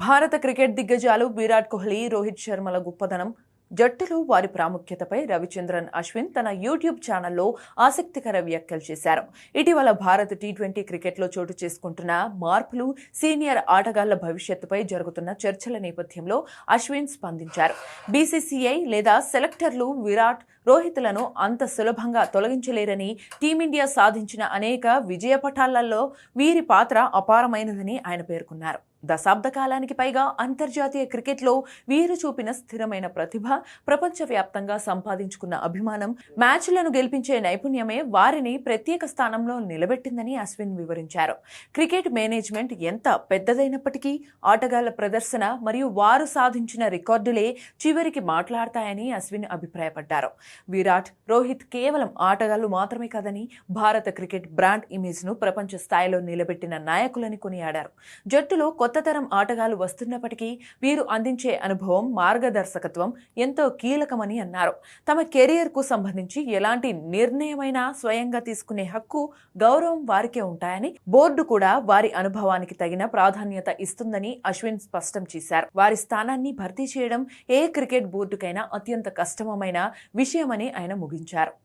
భారత క్రికెట్ దిగ్గజాలు విరాట్ కోహ్లీ, రోహిత్ శర్మల గొప్పదనం, జట్టులో వారి ప్రాముఖ్యతపై రవిచంద్రన్ అశ్విన్ తన యూట్యూబ్ ఛానల్లో ఆసక్తికర వ్యాఖ్యలు చేశారు. ఇటీవల భారత్ టీ20 క్రికెట్లో చోటు చేసుకుంటున్న మార్పులు, సీనియర్ ఆటగాళ్ల భవిష్యత్తుపై జరుగుతున్న చర్చల నేపథ్యంలో అశ్విన్ స్పందించారు. బీసీసీఐ లేదా సెలెక్టర్లు విరాట్, రోహిత్లను అంత సులభంగా తొలగించలేరని, టీమిండియా సాధించిన అనేక విజయపటాలలో వీరి పాత్ర అపారమైనదని ఆయన పేర్కొన్నారు. దశాబ్ద కాలానికి పైగా అంతర్జాతీయ క్రికెట్లో వీరు చూపిన స్థిరమైన ప్రతిభ, ప్రపంచవ్యాప్తంగా సంపాదించుకున్న అభిమానం, మ్యాచ్లను గెలిపించే నైపుణ్యమే వారిని ప్రత్యేక స్థానంలో నిలబెట్టిందని అశ్విన్ వివరించారు. క్రికెట్ మేనేజ్మెంట్ ఎంత పెద్దదైనప్పటికీ ఆటగాళ్ల ప్రదర్శన మరియు వారు సాధించిన రికార్డులే చివరికి మాట్లాడతాయని అశ్విన్ అభిప్రాయపడ్డారు. విరాట్, రోహిత్ కేవలం ఆటగాళ్లు మాత్రమే కాదని, భారత క్రికెట్ బ్రాండ్ ఇమేజ్ను ప్రపంచ స్థాయిలో నిలబెట్టిన నాయకులని కొనియాడారు. జట్టులో కొత్త తరం ఆటగాళ్లు వస్తున్నప్పటికీ వీరు అందించే అనుభవం, మార్గదర్శకత్వం ఎంతో కీలకమని అన్నారు. తమ కెరియర్కు సంబంధించి ఎలాంటి నిర్ణయమైనా స్వయంగా తీసుకునే హక్కు, గౌరవం వారికే ఉంటాయని, బోర్డు కూడా వారి అనుభవానికి తగిన ప్రాధాన్యత ఇస్తుందని అశ్విన్ స్పష్టం చేశారు. వారి స్థానాన్ని భర్తీ చేయడం ఏ క్రికెట్ బోర్డుకైనా అత్యంత కష్టమైన విషయమని ఆయన ముగించారు.